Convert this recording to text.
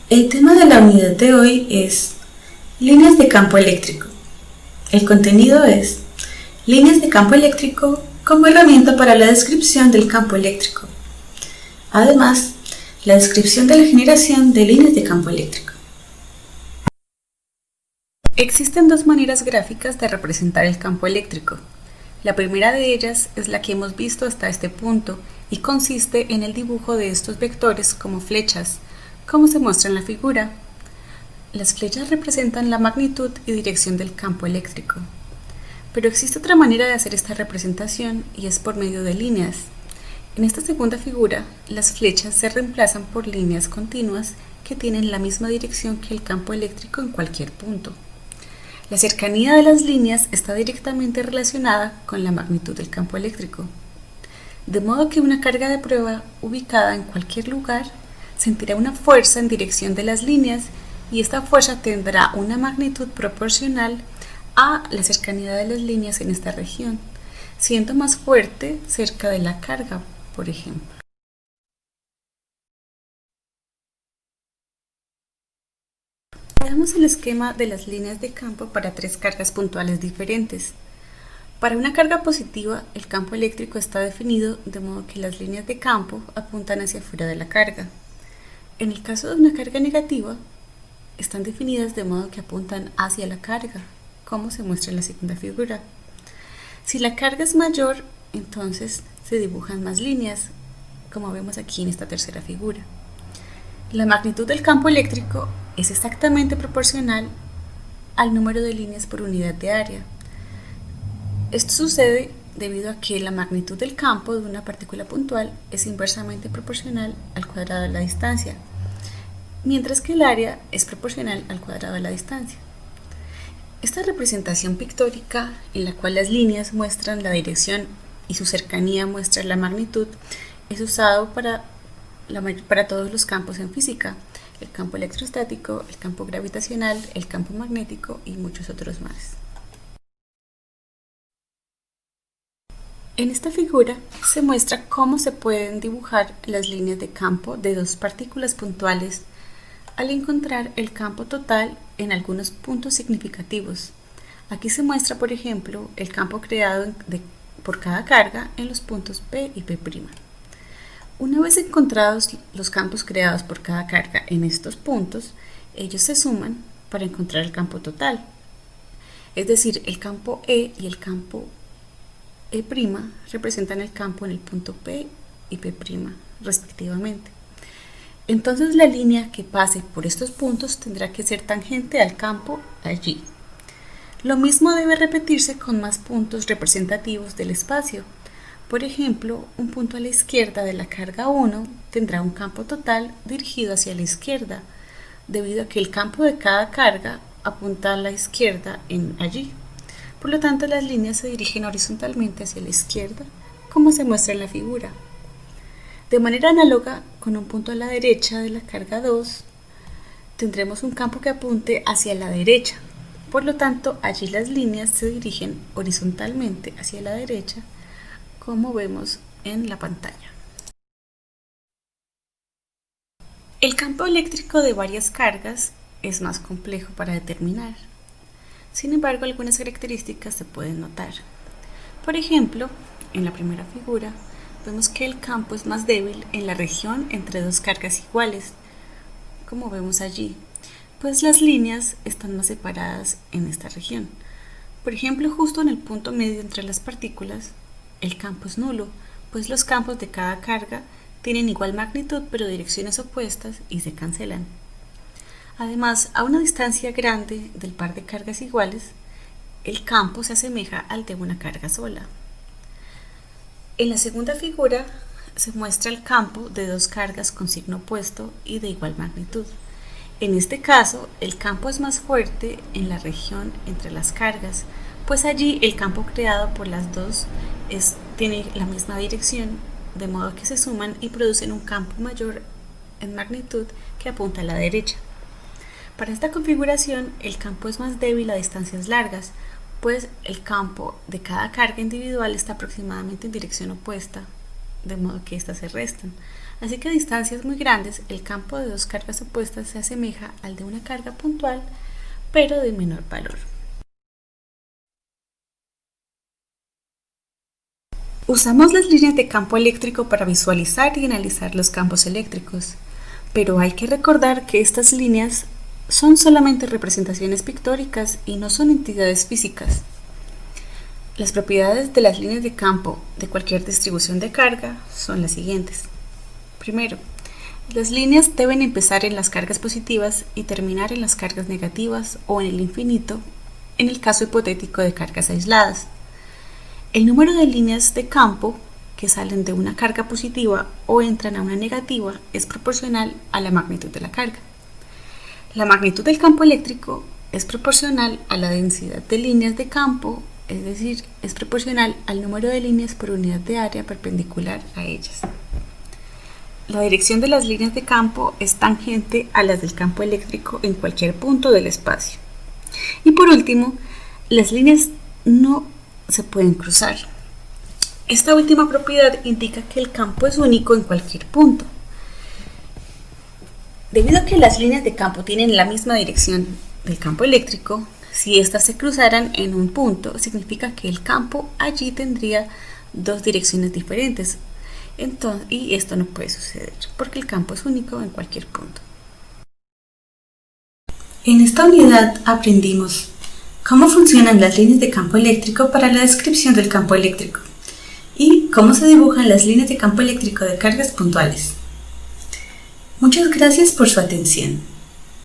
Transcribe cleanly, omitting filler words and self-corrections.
El tema de la unidad de hoy es líneas de campo eléctrico. El contenido es líneas de campo eléctrico como herramienta para la descripción del campo eléctrico. Además, la descripción de la generación de líneas de campo eléctrico. Existen dos maneras gráficas de representar el campo eléctrico. La primera de ellas es la que hemos visto hasta este punto y consiste en el dibujo de estos vectores como flechas, como se muestra en la figura. Las flechas representan la magnitud y dirección del campo eléctrico. Pero existe otra manera de hacer esta representación y es por medio de líneas. En esta segunda figura, las flechas se reemplazan por líneas continuas que tienen la misma dirección que el campo eléctrico en cualquier punto. La cercanía de las líneas está directamente relacionada con la magnitud del campo eléctrico. De modo que una carga de prueba ubicada en cualquier lugar sentirá una fuerza en dirección de las líneas y esta fuerza tendrá una magnitud proporcional a la cercanía de las líneas en esta región, siendo más fuerte cerca de la carga, por ejemplo. Veamos el esquema de las líneas de campo para tres cargas puntuales diferentes. Para una carga positiva, el campo eléctrico está definido de modo que las líneas de campo apuntan hacia afuera de la carga. En el caso de una carga negativa, están definidas de modo que apuntan hacia la carga, como se muestra en la segunda figura. Si la carga es mayor, entonces se dibujan más líneas, como vemos aquí en esta tercera figura. La magnitud del campo eléctrico es exactamente proporcional al número de líneas por unidad de área. Esto sucede debido a que la magnitud del campo de una partícula puntual es inversamente proporcional al cuadrado de la distancia, mientras que el área es proporcional al cuadrado de la distancia. Esta representación pictórica, en la cual las líneas muestran la dirección y su cercanía muestra la magnitud, es usado para todos los campos en física: el campo electrostático, el campo gravitacional, el campo magnético y muchos otros más. En esta figura se muestra cómo se pueden dibujar las líneas de campo de dos partículas puntuales al encontrar el campo total en algunos puntos significativos. Aquí se muestra, por ejemplo, el campo creado por cada carga en los puntos P y P'. Una vez encontrados los campos creados por cada carga en estos puntos, ellos se suman para encontrar el campo total. Es decir, el campo E y el campo E' representan el campo en el punto P y P', respectivamente. Entonces la línea que pase por estos puntos tendrá que ser tangente al campo allí. Lo mismo debe repetirse con más puntos representativos del espacio. Por ejemplo, un punto a la izquierda de la carga 1 tendrá un campo total dirigido hacia la izquierda, debido a que el campo de cada carga apunta a la izquierda allí. Por lo tanto, las líneas se dirigen horizontalmente hacia la izquierda, como se muestra en la figura. De manera análoga, con un punto a la derecha de la carga 2, tendremos un campo que apunte hacia la derecha. Por lo tanto, allí las líneas se dirigen horizontalmente hacia la derecha, como vemos en la pantalla. El campo eléctrico de varias cargas es más complejo para determinar. Sin embargo, algunas características se pueden notar. Por ejemplo, en la primera figura, vemos que el campo es más débil en la región entre dos cargas iguales, como vemos allí, pues las líneas están más separadas en esta región. Por ejemplo, justo en el punto medio entre las partículas, el campo es nulo, pues los campos de cada carga tienen igual magnitud pero direcciones opuestas y se cancelan. Además, a una distancia grande del par de cargas iguales, el campo se asemeja al de una carga sola. En la segunda figura se muestra el campo de dos cargas con signo opuesto y de igual magnitud. En este caso, el campo es más fuerte en la región entre las cargas, pues allí el campo creado por las dos tiene la misma dirección, de modo que se suman y producen un campo mayor en magnitud que apunta a la derecha. Para esta configuración, el campo es más débil a distancias largas, pues el campo de cada carga individual está aproximadamente en dirección opuesta, de modo que éstas se restan. Así que a distancias muy grandes el campo de dos cargas opuestas se asemeja al de una carga puntual, pero de menor valor. Usamos las líneas de campo eléctrico para visualizar y analizar los campos eléctricos, pero hay que recordar que estas líneas son solamente representaciones pictóricas y no son entidades físicas. Las propiedades de las líneas de campo de cualquier distribución de carga son las siguientes. Primero, las líneas deben empezar en las cargas positivas y terminar en las cargas negativas o en el infinito, en el caso hipotético de cargas aisladas. El número de líneas de campo que salen de una carga positiva o entran a una negativa es proporcional a la magnitud de la carga. La magnitud del campo eléctrico es proporcional a la densidad de líneas de campo, es decir, es proporcional al número de líneas por unidad de área perpendicular a ellas. La dirección de las líneas de campo es tangente a las del campo eléctrico en cualquier punto del espacio. Y por último, las líneas no se pueden cruzar. Esta última propiedad indica que el campo es único en cualquier punto. Debido a que las líneas de campo tienen la misma dirección del campo eléctrico, si éstas se cruzaran en un punto, significa que el campo allí tendría dos direcciones diferentes. Y esto no puede suceder, porque el campo es único en cualquier punto. En esta unidad aprendimos cómo funcionan las líneas de campo eléctrico para la descripción del campo eléctrico y cómo se dibujan las líneas de campo eléctrico de cargas puntuales. Muchas gracias por su atención.